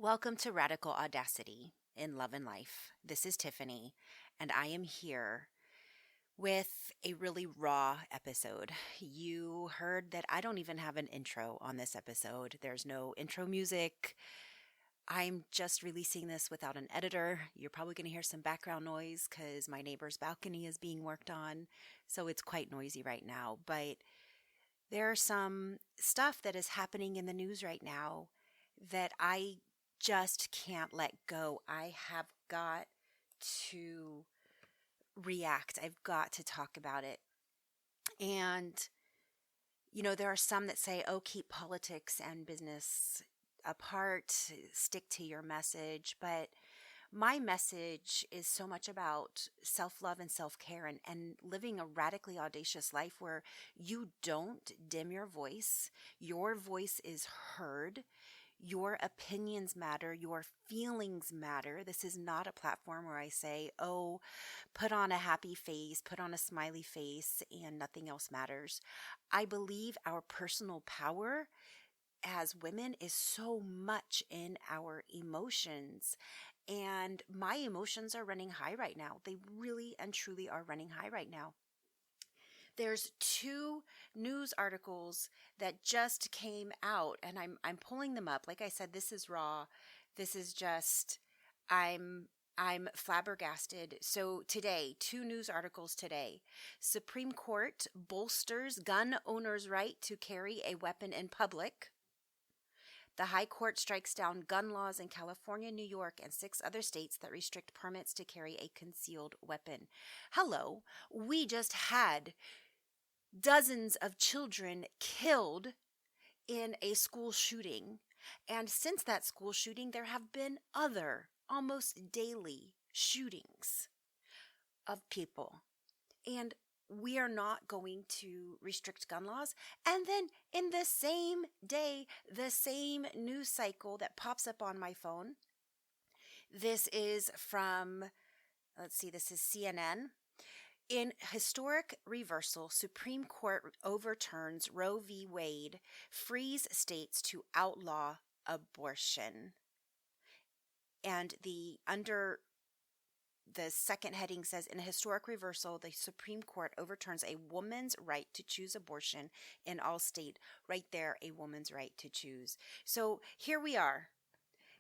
Welcome to Radical Audacity in Love and Life. This is Tiffany, and I am here with a really raw episode. You heard that I don't even have an intro on this episode. There's no intro music. I'm just releasing this without an editor. You're probably going to hear some background noise because my neighbor's balcony is being worked on, so it's quite noisy right now. But there's some stuff that is happening in the news right now that I just can't let go. I have got to react. I've got to talk about it. And, there are some that say, oh, keep politics and business apart, stick to your message. But my message is so much about self-love and self-care and living a radically audacious life where you don't dim your voice. Your voice is heard. Your opinions matter. Your feelings matter. This is not a platform where I say, oh, put on a happy face, put on a smiley face, and nothing else matters. I believe our personal power as women is so much in our emotions. And my emotions are running high right now. They really and truly are running high right now. There's two news articles that just came out, and I'm pulling them up. Like I said, this is raw. This is just I'm flabbergasted. So today, two news articles today. Supreme Court bolsters gun owners' right to carry a weapon in public. The High Court strikes down gun laws in California, New York, and 6 other states that restrict permits to carry a concealed weapon. Hello, we just had dozens of children killed in a school shooting. And since that school shooting, there have been other almost daily shootings of people. And we are not going to restrict gun laws. And then in the same day, the same news cycle that pops up on my phone. This is from, this is CNN. In historic reversal, Supreme Court overturns Roe v. Wade, frees states to outlaw abortion. And the second heading says, in a historic reversal, the Supreme Court overturns a woman's right to choose abortion in all states. Right there, a woman's right to choose. So here we are.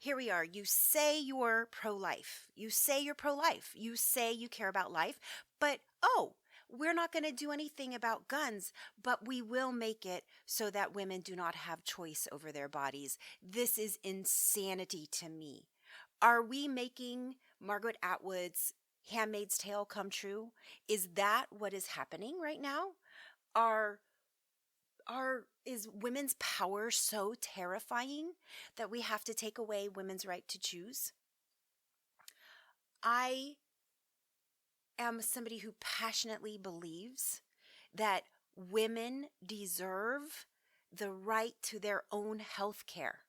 You say you're pro-life. You say you're pro-life. You say you care about life. But, we're not going to do anything about guns, but we will make it so that women do not have choice over their bodies. This is insanity to me. Are we making Margaret Atwood's Handmaid's Tale come true? Is that what is happening right now? Is women's power so terrifying that we have to take away women's right to choose? I am somebody who passionately believes that women deserve the right to their own health care.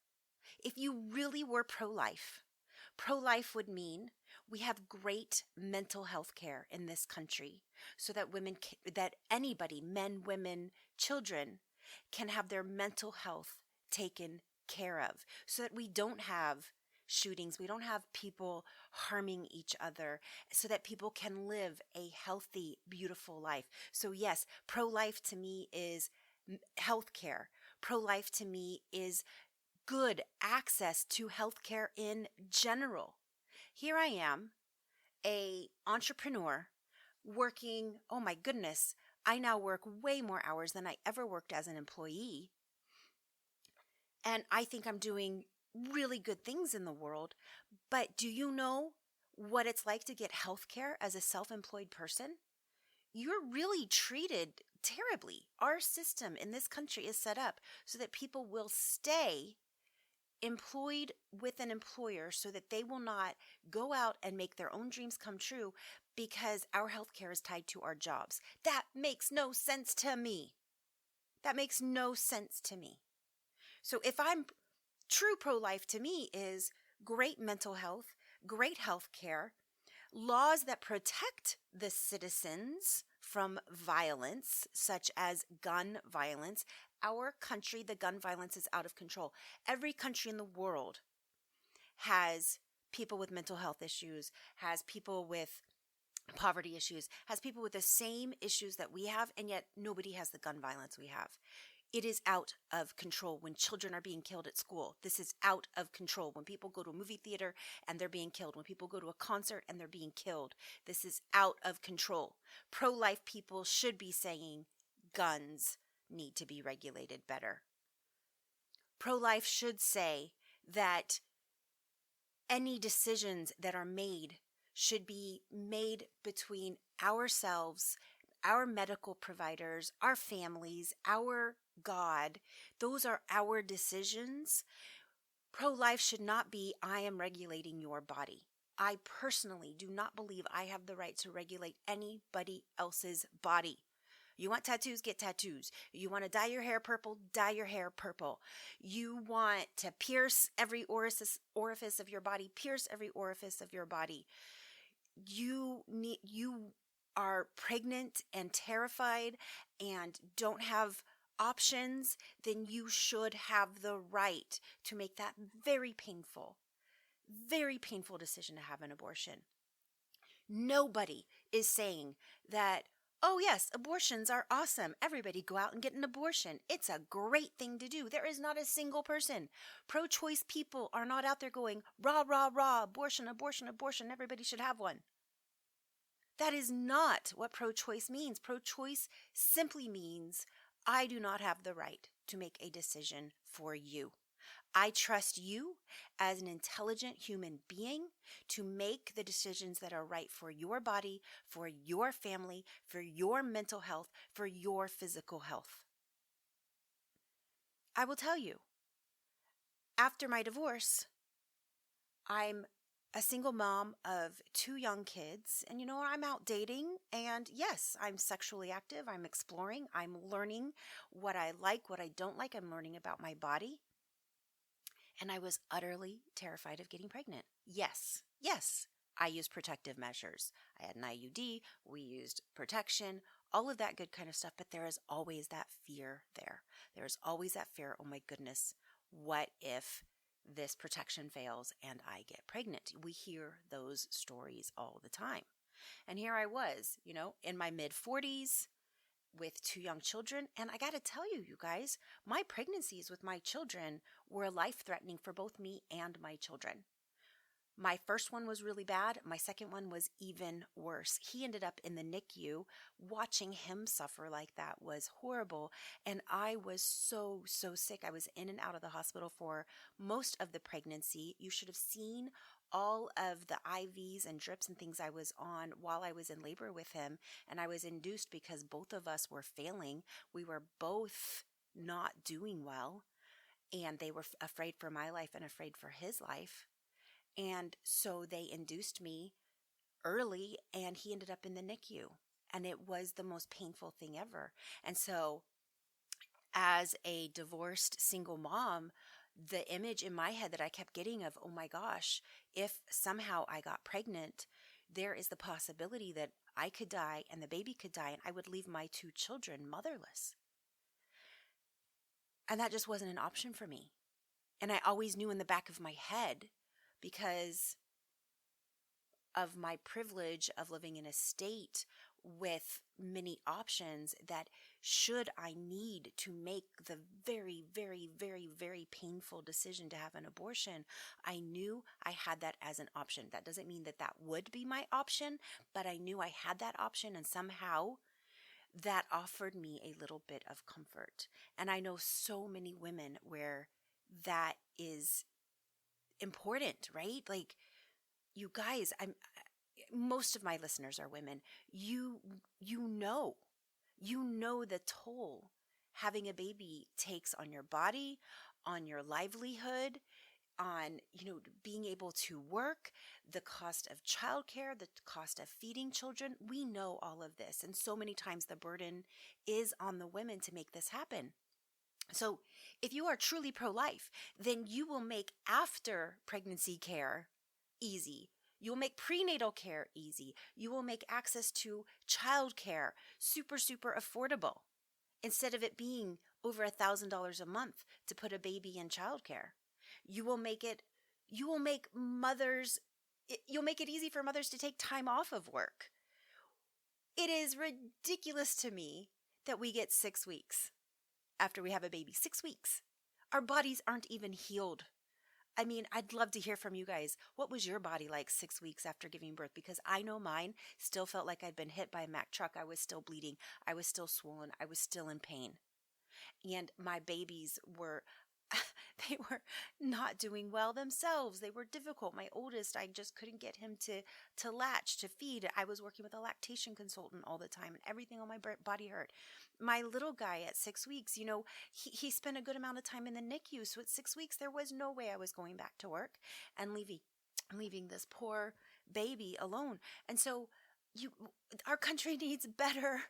If you really were pro-life would mean we have great mental health care in this country so that that anybody, men, women, children, can have their mental health taken care of so that we don't have shootings, we don't have people harming each other, so that people can live a healthy, beautiful life. So yes, pro-life to me is health care. Pro-life to me is good access to health care in general. Here I am, a entrepreneur working, oh my goodness, I now work way more hours than I ever worked as an employee. And I think I'm doing really good things in the world. But do you know what it's like to get health care as a self-employed person? You're really treated terribly. Our system in this country is set up so that people will stay employed with an employer so that they will not go out and make their own dreams come true because our healthcare is tied to our jobs. That makes no sense to me. So if I'm true pro-life, to me is great mental health, great health care, laws that protect the citizens from violence, such as gun violence. Our country, the gun violence is out of control. Every country in the world has people with mental health issues, has people with poverty issues, has people with the same issues that we have, and yet nobody has the gun violence we have. It is out of control when children are being killed at school. This is out of control when people go to a movie theater and they're being killed. When people go to a concert and they're being killed. This is out of control. Pro-life people should be saying guns need to be regulated better. Pro-life should say that any decisions that are made should be made between ourselves, our medical providers, our families, our God. Those are our decisions. Pro-life should not be, I am regulating your body. I personally do not believe I have the right to regulate anybody else's body. You want tattoos? Get tattoos. You want to dye your hair purple? Dye your hair purple. You want to pierce every orifice of your body? Pierce every orifice of your body. You are pregnant and terrified and don't have options, then you should have the right to make that very painful decision to have an abortion. Nobody is saying that, oh yes, abortions are awesome. Everybody go out and get an abortion. It's a great thing to do. There is not a single person. Pro-choice people are not out there going, rah, rah, rah, abortion, abortion, abortion. Everybody should have one. That is not what pro-choice means. Pro-choice simply means I do not have the right to make a decision for you. I trust you as an intelligent human being to make the decisions that are right for your body, for your family, for your mental health, for your physical health. I will tell you, after my divorce, I'm a single mom of 2 young kids, and I'm out dating, and yes, I'm sexually active, I'm exploring, I'm learning what I like, what I don't like, I'm learning about my body, and I was utterly terrified of getting pregnant. Yes, I used protective measures. I had an IUD, we used protection, all of that good kind of stuff, but there is always that fear there. There is always that fear, oh my goodness, what if this protection fails and I get pregnant? We hear those stories all the time. And here I was, in my mid-40s with 2 young children. And I got to tell you, you guys, my pregnancies with my children were life-threatening for both me and my children. My first one was really bad. My second one was even worse. He ended up in the NICU. Watching him suffer like that was horrible. And I was so sick. I was in and out of the hospital for most of the pregnancy. You should have seen all of the IVs and drips and things I was on while I was in labor with him. And I was induced because both of us were failing. We were both not doing well. And they were afraid for my life and afraid for his life. And so they induced me early, and he ended up in the NICU. And it was the most painful thing ever. And so as a divorced single mom, the image in my head that I kept getting of, oh my gosh, if somehow I got pregnant, there is the possibility that I could die and the baby could die, and I would leave my 2 children motherless. And that just wasn't an option for me. And I always knew in the back of my head, because of my privilege of living in a state with many options, that should I need to make the very, very, very, very painful decision to have an abortion, I knew I had that as an option. That doesn't mean that that would be my option, but I knew I had that option, and somehow that offered me a little bit of comfort. And I know so many women where that is important, right? Like, you guys, most of my listeners are women. You know the toll having a baby takes on your body, on your livelihood, on being able to work, the cost of childcare, the cost of feeding children. We know all of this, and so many times the burden is on the women to make this happen. So if you are truly pro-life, then you will make after pregnancy care easy. You will make prenatal care easy. You will make access to child care super affordable, instead of it being over $1,000 a month to put a baby in child care. You will make it You will make you'll make it easy for mothers to take time off of work. It is ridiculous to me that we get 6 weeks after we have a baby. 6 weeks. Our bodies aren't even healed. I mean, I'd love to hear from you guys. What was your body like 6 weeks after giving birth? Because I know mine still felt like I'd been hit by a Mack truck. I was still bleeding. I was still swollen. I was still in pain. And my babies were, they were not doing well themselves. They were difficult. My oldest, I just couldn't get him to latch, to feed. I was working with a lactation consultant all the time, and everything on my body hurt. My little guy at 6 weeks, he spent a good amount of time in the NICU. So at 6 weeks, there was no way I was going back to work and leaving this poor baby alone. And so our country needs better.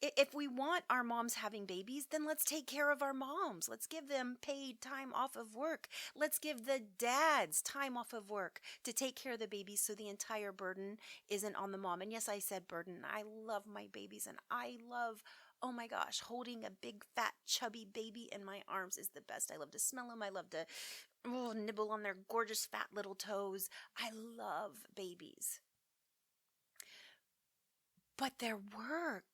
If we want our moms having babies, then let's take care of our moms. Let's give them paid time off of work. Let's give the dads time off of work to take care of the babies so the entire burden isn't on the mom. And yes, I said burden. I love my babies, and I love, oh my gosh, holding a big, fat, chubby baby in my arms is the best. I love to smell them. I love to nibble on their gorgeous, fat little toes. I love babies. But their work,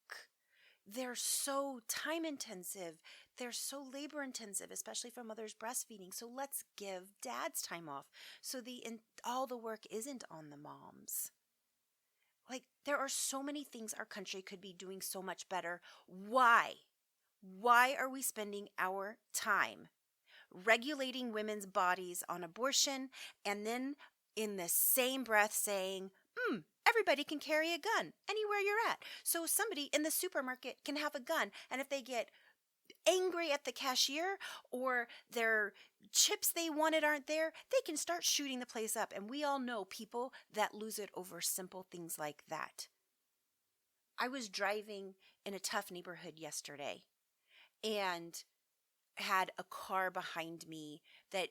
they're so time intensive. They're so labor intensive, especially for mothers breastfeeding. So let's give dads time off so all the work isn't on the moms. Like, there are so many things our country could be doing so much better. Why? Why are we spending our time regulating women's bodies on abortion and then in the same breath saying, everybody can carry a gun anywhere you're at. So somebody in the supermarket can have a gun, and if they get angry at the cashier or their chips they wanted aren't there, they can start shooting the place up. And we all know people that lose it over simple things like that. I was driving in a tough neighborhood yesterday and had a car behind me that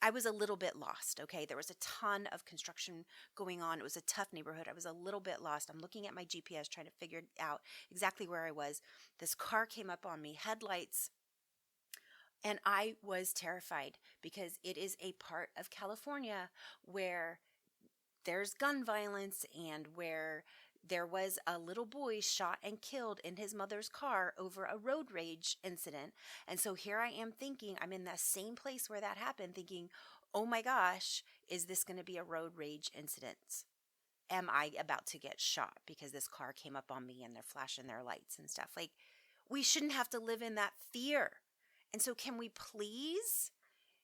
I was a little bit lost, okay? There was a ton of construction going on. It was a tough neighborhood. I was a little bit lost. I'm looking at my GPS trying to figure out exactly where I was. This car came up on me, headlights, and I was terrified because it is a part of California where there's gun violence and where there was a little boy shot and killed in his mother's car over a road rage incident. And so here I am thinking, I'm in that same place where that happened, thinking, oh my gosh, is this going to be a road rage incident? Am I about to get shot because this car came up on me and they're flashing their lights and stuff? Like, we shouldn't have to live in that fear. And so can we please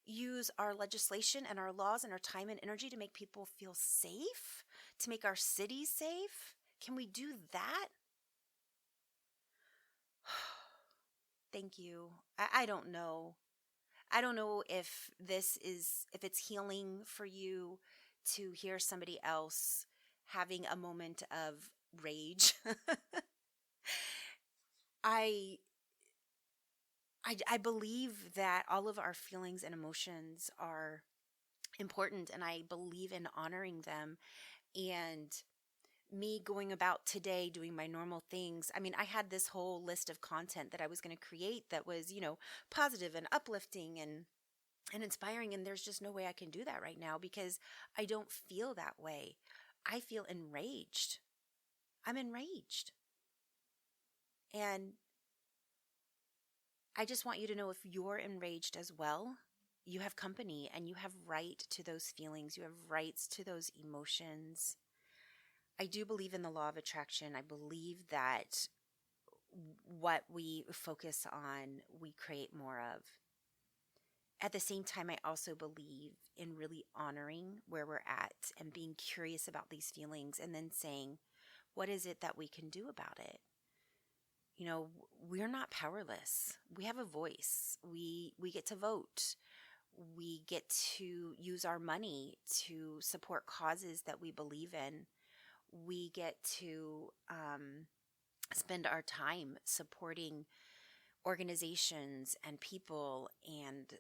use our legislation and our laws and our time and energy to make people feel safe, to make our cities safe? Can we do that? Thank you. I don't know. I don't know if it's healing for you to hear somebody else having a moment of rage. I believe that all of our feelings and emotions are important, and I believe in honoring them. And me going about today doing my normal things. I mean, I had this whole list of content that I was going to create that was, positive and uplifting and inspiring. And there's just no way I can do that right now because I don't feel that way. I feel enraged. I'm enraged. And I just want you to know, if you're enraged as well, you have company and you have right to those feelings. You have rights to those emotions. I do believe in the law of attraction. I believe that what we focus on, we create more of. At the same time, I also believe in really honoring where we're at and being curious about these feelings and then saying, what is it that we can do about it? We're not powerless. We have a voice. We get to vote. We get to use our money to support causes that we believe in. We get to spend our time supporting organizations and people and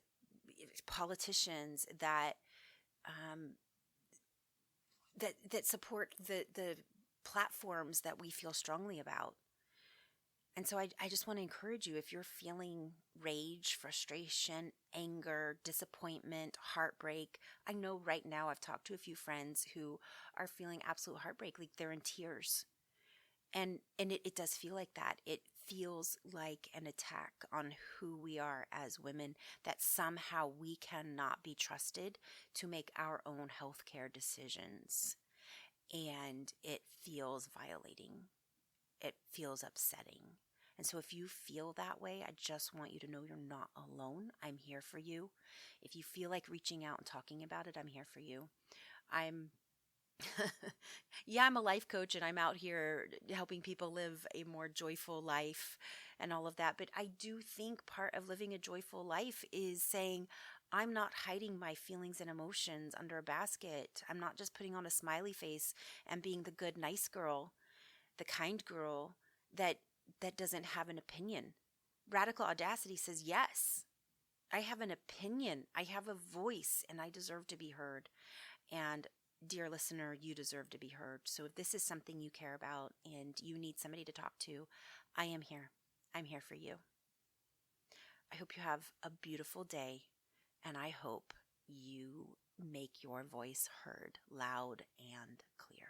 politicians that support the platforms that we feel strongly about. And so I just want to encourage you, if you're feeling rage, frustration, anger, disappointment, heartbreak. I know right now I've talked to a few friends who are feeling absolute heartbreak, like they're in tears. And it does feel like that. It feels like an attack on who we are as women, that somehow we cannot be trusted to make our own healthcare decisions. And it feels violating. It feels upsetting. And so if you feel that way, I just want you to know you're not alone. I'm here for you. If you feel like reaching out and talking about it, I'm here for you. I'm yeah, I'm a life coach and I'm out here helping people live a more joyful life and all of that. But I do think part of living a joyful life is saying, I'm not hiding my feelings and emotions under a basket. I'm not just putting on a smiley face and being the good, nice girl, the kind girl that doesn't have an opinion. Radical Audacity says, yes, I have an opinion. I have a voice and I deserve to be heard. And dear listener, you deserve to be heard. So if this is something you care about and you need somebody to talk to, I am here. I'm here for you. I hope you have a beautiful day, and I hope you make your voice heard loud and clear.